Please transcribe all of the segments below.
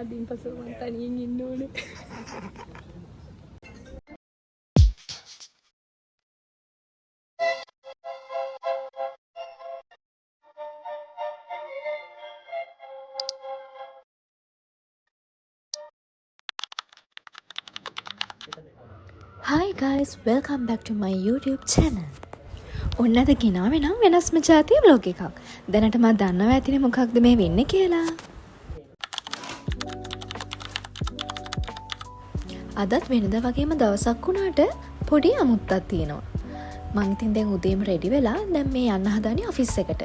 අදින් පසු මම තනියෙන් ඉන්න ඕනේ. Hi guys, welcome back to my YouTube channel. ඔන්න අද ගෙනාවේ නම් වෙනස්ම ජාතිය vlog එකක්. දැනට මම දන්නවා ඇතිනේ මොකක්ද මේ වෙන්නේ කියලා. අදත් වෙනදා වගේම දවසක් වුණාට පොඩි අමුත්තක් තියෙනවා. මං ඉතින් දැන් උදේම රෙඩි වෙලා දැන් මේ යන්න හදන්නේ ඔෆිස් එකට.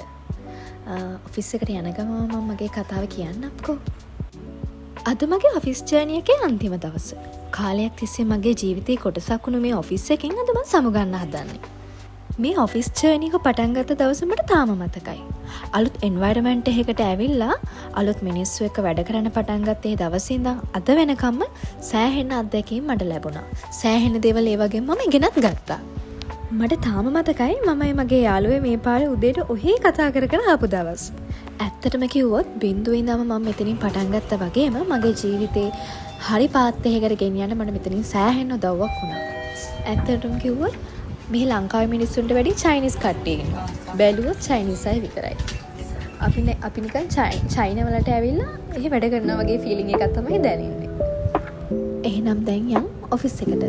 ඔෆිස් එකට යන ගමන් මම මගේ කතාව කියන්නම්කෝ. අද මගේ ඔෆිස් ජර්නි එකේ අන්තිම දවස. කාලයක් තිස්සේ මගේ ජීවිතේ කොටසක් වුණු මේ ඔෆිස් එකෙන් අද මම සමුගන්න හදන්නේ. මේ ඔෆිස් ජර්නි එක පටන් ගත්ත දවස මට තාම මතකයි. අලුත් එන්වයරන්මන්ට් එකකට ඇවිල්ලා අලුත් මිනිස්සු එක්ක වැඩ කරන්න පටන් ගත්ත ඒ දවසේ ඉඳන් අද වෙනකම්ම සෑහෙන අත්දැකීම් මට ලැබුණා. සෑහෙන දේවල් ඒ වගේම මම ඉගෙනත් ගත්තා. මට තාම මතකයි මමයි මගේ යාළුවේ මේ පාරේ උදේට ඔහේ කතා කර කර ආපු දවස්. ඇත්තටම කිව්වොත් බින්දුවේ ඉඳන්ම මම මෙතනින් පටන් ගත්තා වගේම මගේ ජීවිතේ හරි පාත් එකකට ගෙනියන්න මට මෙතනින් සෑහෙන උදව්වක් වුණා. ඇත්තටම කිව්වොත් මේ ලංකාවේ මිනිස්සුන්ට වැඩි චයිනීස් කට්ටිය ඉන්නවා. බැලුවොත් චයිනීස් අය විතරයි. අපි නිකන් චයිනා වලට ඇවිල්ලා එහෙ වැඩ කරනවා වගේ ෆීලිං එකක් තමයි දැනෙන්නේ. එහෙනම් දැන් යන් ඔෆිස් එකට.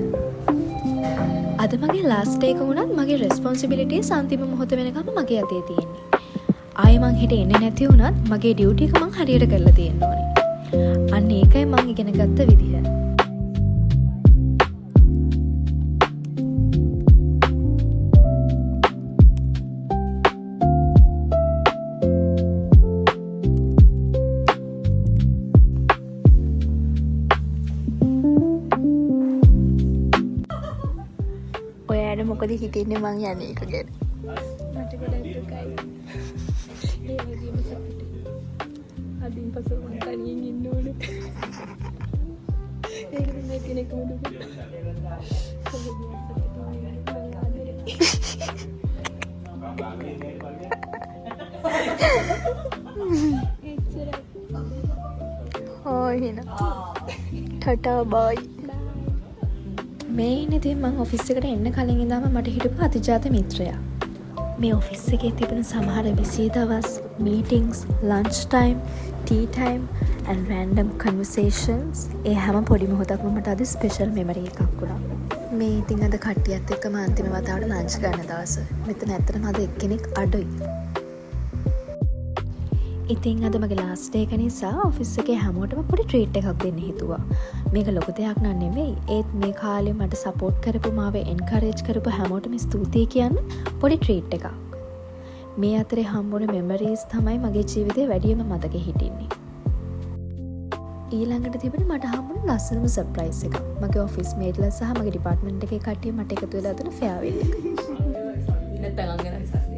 අද මගේ ලාස්ට් ඩේ එක වුණත් මගේ රෙස්පොන්සිබිලිටිස් අන්තිම මොහොත වෙනකම් මගේ අතේ තියෙන්නේ. ආයෙ මං හෙට එන්නේ නැති වුණත් මගේ ඩියුටි එක මං හරියට කරලා තියෙන්න ඕනේ. අන්න ඒකයි මං ඉගෙන ගත්ත විදිහ. ඔයාට මොකද හිතෙන්නේ මං යන්නේ එක ගැන? මට ගොඩක් දුකයි. ඒ වගේම සතුටුයි. අදින් පසු මම තනියෙන් ඉන්න ඕනේ. ඒක නෙමෙයි කෙනෙක්ම දුක. ටටා බයි. මේ ඉන්නේ මං ඔෆිස් එකට එන්න කලින් ඉඳන්ම මට හිටපු අතිජාත මිත්‍රයා. මේ ඔෆිස් එකේ තිබෙන සමහර බිසි දවස්, meetings, lunch time, tea time and random conversations ඒ හැම පොඩි මොහොතක්ම මට අද ස්පෙෂල් මෙමරි එකක් වුණා. මේ ඉතින් අද කට්ටියත් එක්කම අන්තිම වතාවට ලන්ච් ගන්න දවස. මෙතන ඇත්තටම අද එක්කෙනෙක් අඩුයි. ඉතින් අද මගේ ලාස්ට් ඩේ එක නිසා ඔෆිස් එකේ හැමෝටම පොඩි ට්‍රීට් එකක් දෙන්න හිතුවා. මේක ලොකු දෙයක් නන් නෙවෙයි. ඒත් මේ කාලේ මට සපෝට් කරපු මාව එන්කරේජ් කරපු හැමෝටම ස්තුතියි කියන්න පොඩි ට්‍රීට් එකක්. මේ අතරේ හම්බුන මෙමරීස් තමයි මගේ ජීවිතේ වැඩියම මතකෙ හිටින්නේ. ඊළඟට තිබුණේ මට හම්බුන ලස්සනම සර්ප්‍රයිස් එකක්. මගේ ඔෆිස් මේට්ලා සහ මගේ ඩිපාර්ට්මන්ට් එකේ කට්ටිය මට එකතු වෙලා දුන්න ෆෙයාවෙල් එක. නැත්තම් අංගනයි සස්තේ.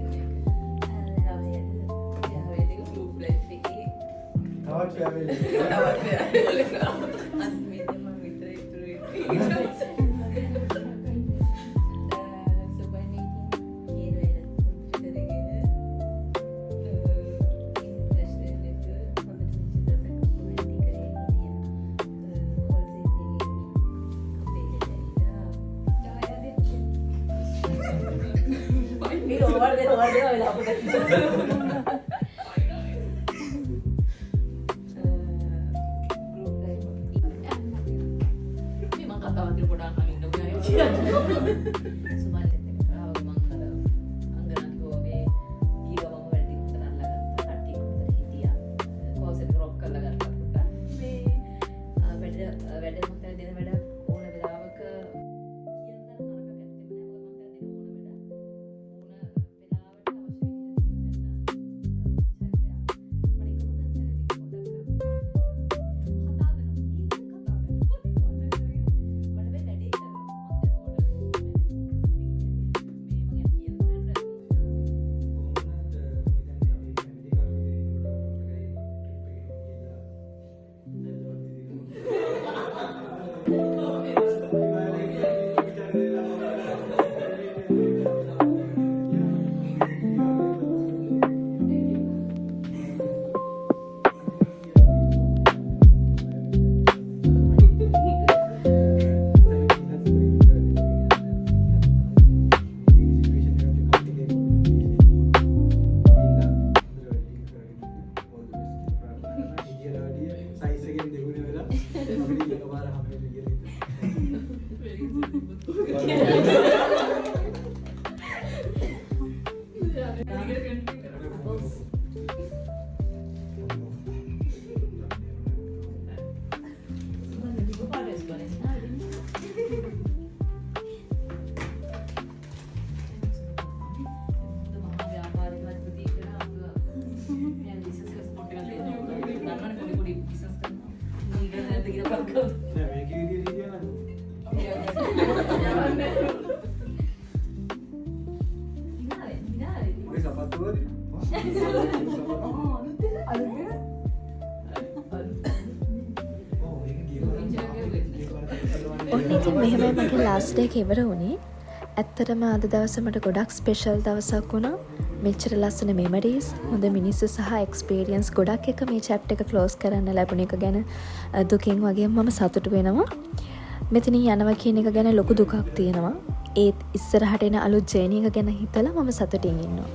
ඔන්න ඉතින් මෙහෙමයි මගේ ලාස්ට් එක ඉවර වුණේ. ඇත්තටම අද දවස මට ගොඩක් ස්පෙෂල් දවසක් වුණා. මෙච්චර ලස්සන මෙමරීස්, හොඳ මිනිස්සු සහ එක්ස්පීරියන්ස් ගොඩක් එක මේ චැප්ටර් එක ක්ලෝස් කරන්න ලැබුණ එක ගැන දුකින් වගේ මම සතුටු වෙනවා. මෙතනින් යනවා කියන එක ගැන ලොකු දුකක් තියෙනවා. ඒත් ඉස්සරහට එන අලුත් ජර්නි එක ගැන හිතලා මම සතුටින් ඉන්නවා.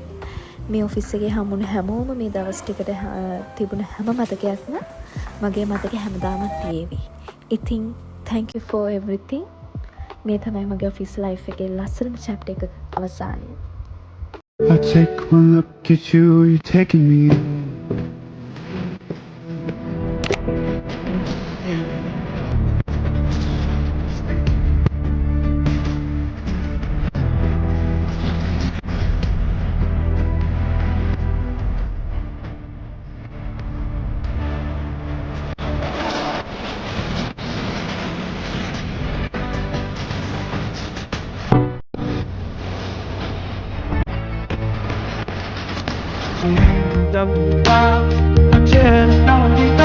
මේ ඔෆිස් එකේ හම්බුන හැමෝම මේ දවස් ටිකට තිබුණ හැම මතකයක්ම මගේ මතකේ හැමදාමත් තියේවි. ඉතින් thank you for everything. මේ තමයි මගේ ඔෆිස් ලයිෆ් එකේ ලස්සනම chapter එක අවසානය. I take one look at you, you're taking me in. I can't know